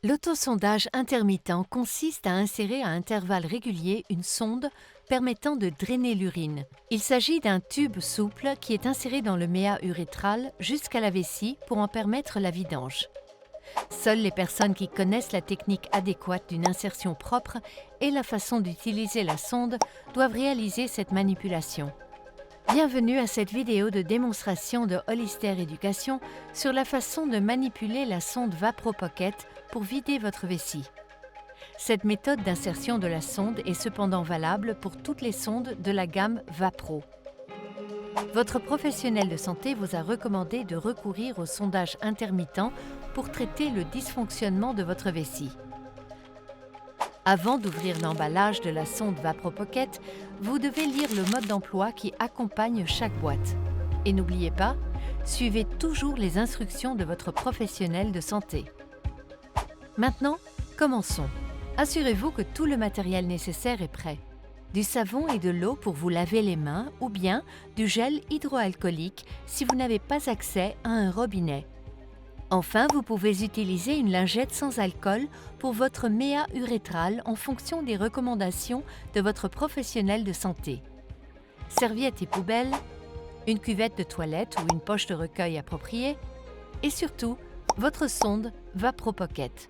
L'autosondage intermittent consiste à insérer à intervalles réguliers une sonde permettant de drainer l'urine. Il s'agit d'un tube souple qui est inséré dans le méa urétral jusqu'à la vessie pour en permettre la vidange. Seules les personnes qui connaissent la technique adéquate d'une insertion propre et la façon d'utiliser la sonde doivent réaliser cette manipulation. Bienvenue à cette vidéo de démonstration de Hollister Éducation sur la façon de manipuler la sonde VaproPocket pour vider votre vessie. Cette méthode d'insertion de la sonde est cependant valable pour toutes les sondes de la gamme Vapro. Votre professionnel de santé vous a recommandé de recourir au sondage intermittent pour traiter le dysfonctionnement de votre vessie. Avant d'ouvrir l'emballage de la sonde VaproPocket, vous devez lire le mode d'emploi qui accompagne chaque boîte. Et n'oubliez pas, suivez toujours les instructions de votre professionnel de santé. Maintenant, commençons. Assurez-vous que tout le matériel nécessaire est prêt. Du savon et de l'eau pour vous laver les mains ou bien du gel hydroalcoolique si vous n'avez pas accès à un robinet. Enfin, vous pouvez utiliser une lingette sans alcool pour votre méa urétral en fonction des recommandations de votre professionnel de santé. Serviettes et poubelles, une cuvette de toilette ou une poche de recueil appropriée et surtout, votre sonde VaproPocket.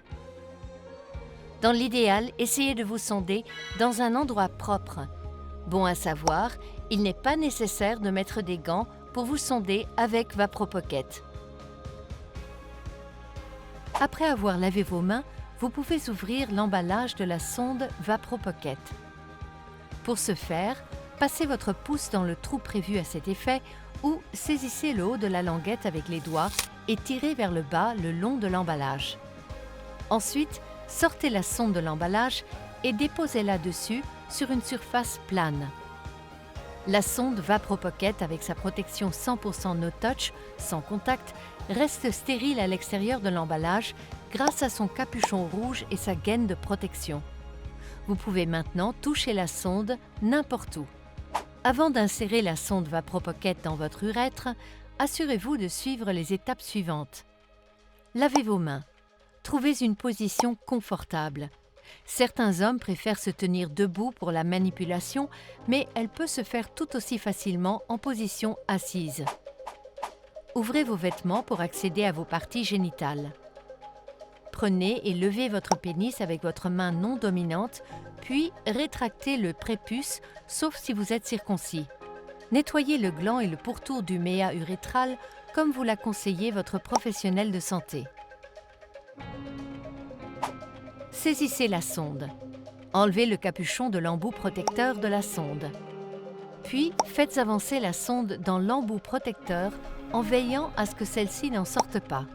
Dans l'idéal, essayez de vous sonder dans un endroit propre. Bon à savoir, il n'est pas nécessaire de mettre des gants pour vous sonder avec VaproPocket. Après avoir lavé vos mains, vous pouvez ouvrir l'emballage de la sonde VaproPocket. Pour ce faire, passez votre pouce dans le trou prévu à cet effet ou saisissez le haut de la languette avec les doigts et tirez vers le bas le long de l'emballage. Ensuite, sortez la sonde de l'emballage et déposez-la dessus sur une surface plane. La sonde VaproPocket avec sa protection 100% no touch, sans contact, reste stérile à l'extérieur de l'emballage grâce à son capuchon rouge et sa gaine de protection. Vous pouvez maintenant toucher la sonde n'importe où. Avant d'insérer la sonde VaproPocket dans votre urètre, assurez-vous de suivre les étapes suivantes. Lavez vos mains. Trouvez une position confortable. Certains hommes préfèrent se tenir debout pour la manipulation, mais elle peut se faire tout aussi facilement en position assise. Ouvrez vos vêtements pour accéder à vos parties génitales. Prenez et levez votre pénis avec votre main non dominante, puis rétractez le prépuce, sauf si vous êtes circoncis. Nettoyez le gland et le pourtour du méa urétral comme vous l'a conseillé votre professionnel de santé. Saisissez la sonde. Enlevez le capuchon de l'embout protecteur de la sonde. Puis, faites avancer la sonde dans l'embout protecteur en veillant à ce que celle-ci n'en sorte pas.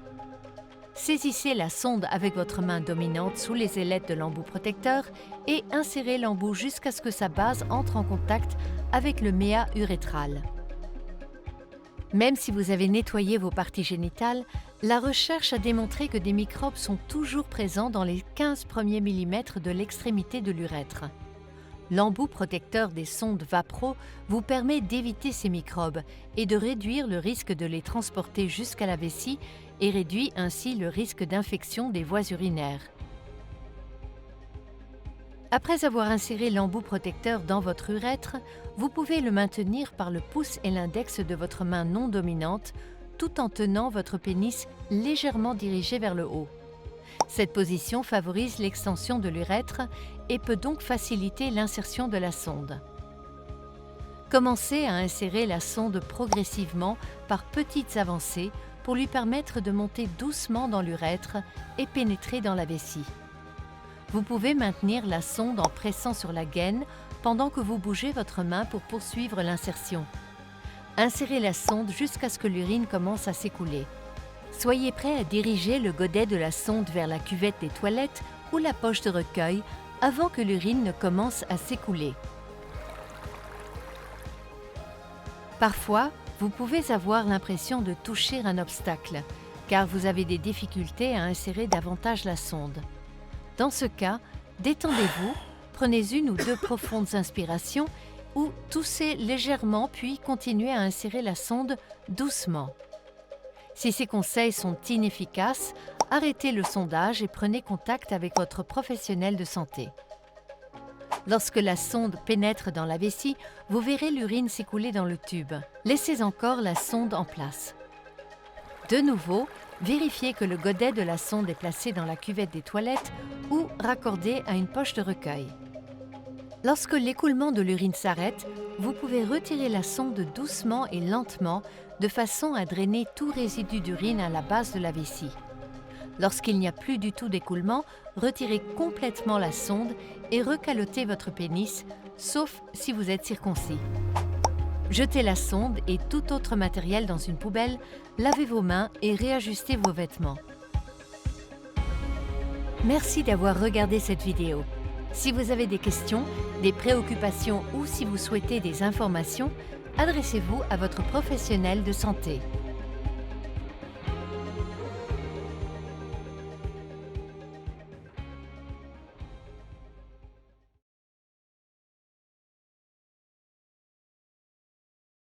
Saisissez la sonde avec votre main dominante sous les ailettes de l'embout protecteur et insérez l'embout jusqu'à ce que sa base entre en contact avec le méa urétral. Même si vous avez nettoyé vos parties génitales, la recherche a démontré que des microbes sont toujours présents dans les 15 premiers millimètres de l'extrémité de l'urètre. L'embout protecteur des sondes Vapro vous permet d'éviter ces microbes et de réduire le risque de les transporter jusqu'à la vessie et réduit ainsi le risque d'infection des voies urinaires. Après avoir inséré l'embout protecteur dans votre urètre, vous pouvez le maintenir par le pouce et l'index de votre main non dominante tout en tenant votre pénis légèrement dirigé vers le haut. Cette position favorise l'extension de l'urètre et peut donc faciliter l'insertion de la sonde. Commencez à insérer la sonde progressivement par petites avancées pour lui permettre de monter doucement dans l'urètre et pénétrer dans la vessie. Vous pouvez maintenir la sonde en pressant sur la gaine pendant que vous bougez votre main pour poursuivre l'insertion. Insérez la sonde jusqu'à ce que l'urine commence à s'écouler. Soyez prêt à diriger le godet de la sonde vers la cuvette des toilettes ou la poche de recueil avant que l'urine ne commence à s'écouler. Parfois, vous pouvez avoir l'impression de toucher un obstacle, car vous avez des difficultés à insérer davantage la sonde. Dans ce cas, détendez-vous, prenez une ou deux profondes inspirations ou toussez légèrement puis continuez à insérer la sonde doucement. Si ces conseils sont inefficaces, arrêtez le sondage et prenez contact avec votre professionnel de santé. Lorsque la sonde pénètre dans la vessie, vous verrez l'urine s'écouler dans le tube. Laissez encore la sonde en place. De nouveau, vérifiez que le godet de la sonde est placé dans la cuvette des toilettes ou raccordé à une poche de recueil. Lorsque l'écoulement de l'urine s'arrête, vous pouvez retirer la sonde doucement et lentement de façon à drainer tout résidu d'urine à la base de la vessie. Lorsqu'il n'y a plus du tout d'écoulement, retirez complètement la sonde et recalotez votre pénis, sauf si vous êtes circoncis. Jetez la sonde et tout autre matériel dans une poubelle, lavez vos mains et réajustez vos vêtements. Merci d'avoir regardé cette vidéo. Si vous avez des questions, des préoccupations ou si vous souhaitez des informations, adressez-vous à votre professionnel de santé.